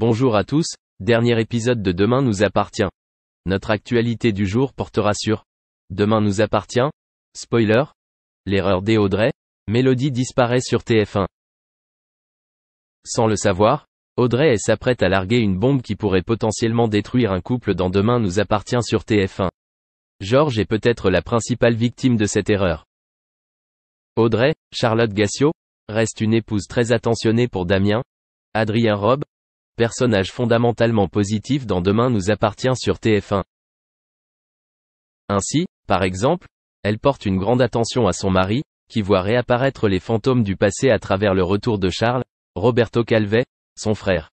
Bonjour à tous, dernier épisode de Demain nous appartient. Notre actualité du jour portera sur Demain nous appartient, spoiler, l'erreur d'Audrey, Mélodie disparaît sur TF1. Sans le savoir, Audrey s'apprête à larguer une bombe qui pourrait potentiellement détruire un couple dans Demain nous appartient sur TF1. Georges est peut-être la principale victime de cette erreur. Audrey, Charlotte Gassio, reste une épouse très attentionnée pour Damien, Adrien Robe, personnage fondamentalement positif dans Demain nous appartient sur TF1. Ainsi, par exemple, elle porte une grande attention à son mari, qui voit réapparaître les fantômes du passé à travers le retour de Charles, Roberto Calvet, son frère.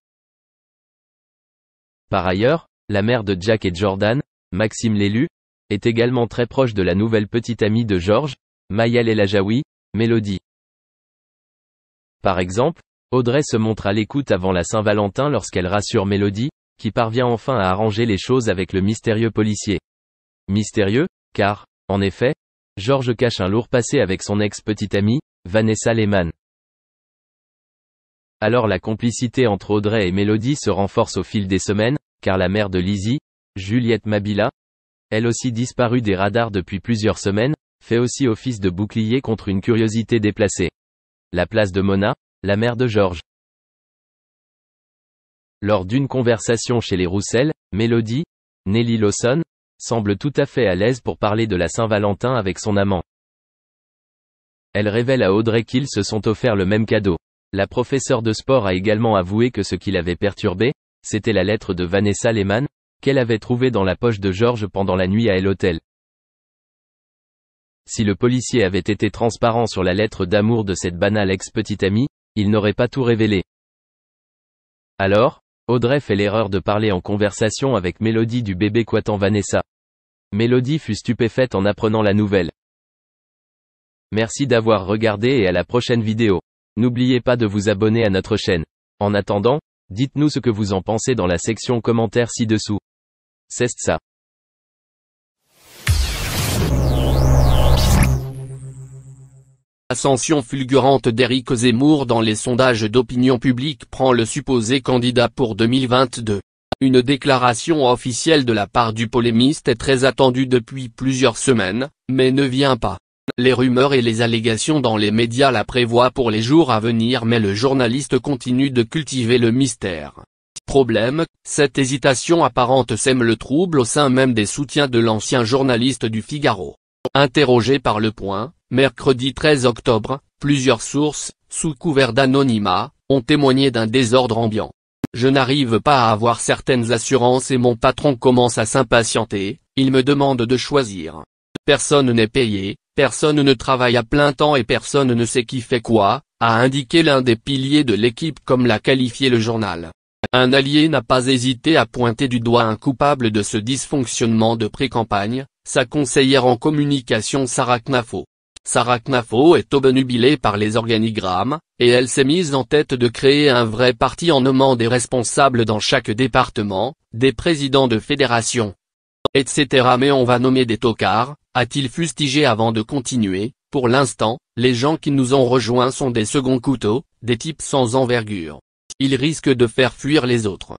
Par ailleurs, la mère de Jack et Jordan, Maxime l'élu, est également très proche de la nouvelle petite amie de Georges, Maëlle El Ajaoui, Mélodie. Par exemple, Audrey se montre à l'écoute avant la Saint-Valentin lorsqu'elle rassure Mélodie, qui parvient enfin à arranger les choses avec le mystérieux policier. Mystérieux, car, en effet, Georges cache un lourd passé avec son ex-petite amie, Vanessa Lehmann. Alors la complicité entre Audrey et Mélodie se renforce au fil des semaines, car la mère de Lizzie, Juliette Mabila, elle aussi disparue des radars depuis plusieurs semaines, fait aussi office de bouclier contre une curiosité déplacée. La place de Mona, la mère de Georges. Lors d'une conversation chez les Roussel, Mélodie, Nelly Lawson, semble tout à fait à l'aise pour parler de la Saint-Valentin avec son amant. Elle révèle à Audrey qu'ils se sont offerts le même cadeau. La professeure de sport a également avoué que ce qui l'avait perturbé, c'était la lettre de Vanessa Lehmann, qu'elle avait trouvée dans la poche de Georges pendant la nuit à l'hôtel. Si le policier avait été transparent sur la lettre d'amour de cette banale ex-petite amie, il n'aurait pas tout révélé. Alors, Audrey fait l'erreur de parler en conversation avec Mélodie du bébé qu'attend Vanessa. Mélodie fut stupéfaite en apprenant la nouvelle. Merci d'avoir regardé et à la prochaine vidéo. N'oubliez pas de vous abonner à notre chaîne. En attendant, dites-nous ce que vous en pensez dans la section commentaires ci-dessous. C'est ça. L'ascension fulgurante d'Éric Zemmour dans les sondages d'opinion publique prend le supposé candidat pour 2022. Une déclaration officielle de la part du polémiste est très attendue depuis plusieurs semaines, mais ne vient pas. Les rumeurs et les allégations dans les médias la prévoient pour les jours à venir, mais le journaliste continue de cultiver le mystère. Problème, cette hésitation apparente sème le trouble au sein même des soutiens de l'ancien journaliste du Figaro. Interrogé par Le Point, mercredi 13 octobre, plusieurs sources, sous couvert d'anonymat, ont témoigné d'un désordre ambiant. Je n'arrive pas à avoir certaines assurances et mon patron commence à s'impatienter, il me demande de choisir. Personne n'est payé, personne ne travaille à plein temps et personne ne sait qui fait quoi, a indiqué l'un des piliers de l'équipe comme l'a qualifié le journal. Un allié n'a pas hésité à pointer du doigt un coupable de ce dysfonctionnement de pré-campagne, sa conseillère en communication Sarah Knafo. Sarah Knafo est obnubilée par les organigrammes, et elle s'est mise en tête de créer un vrai parti en nommant des responsables dans chaque département, des présidents de fédération, etc. Mais on va nommer des tocards, a-t-il fustigé avant de continuer. Pour l'instant, les gens qui nous ont rejoints sont des seconds couteaux, des types sans envergure. Ils risquent de faire fuir les autres.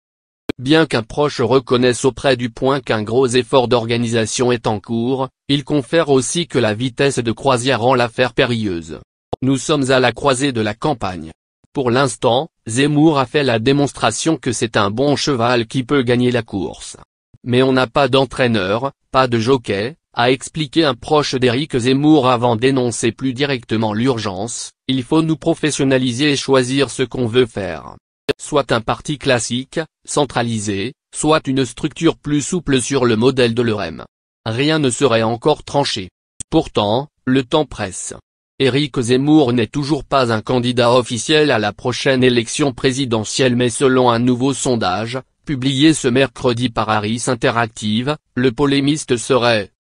Bien qu'un proche reconnaisse auprès du Point qu'un gros effort d'organisation est en cours, il confère aussi que la vitesse de croisière rend l'affaire périlleuse. Nous sommes à la croisée de la campagne. Pour l'instant, Zemmour a fait la démonstration que c'est un bon cheval qui peut gagner la course. Mais on n'a pas d'entraîneur, pas de jockey, a expliqué un proche d'Éric Zemmour avant d'énoncer plus directement l'urgence. Il faut nous professionnaliser et choisir ce qu'on veut faire. Soit un parti classique, centralisé, soit une structure plus souple sur le modèle de l'EREM. Rien ne serait encore tranché. Pourtant, le temps presse. Éric Zemmour n'est toujours pas un candidat officiel à la prochaine élection présidentielle, mais selon un nouveau sondage, publié ce mercredi par Harris Interactive, le polémiste serait,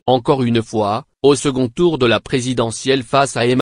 encore une fois, au second tour de la présidentielle face à Emmanuel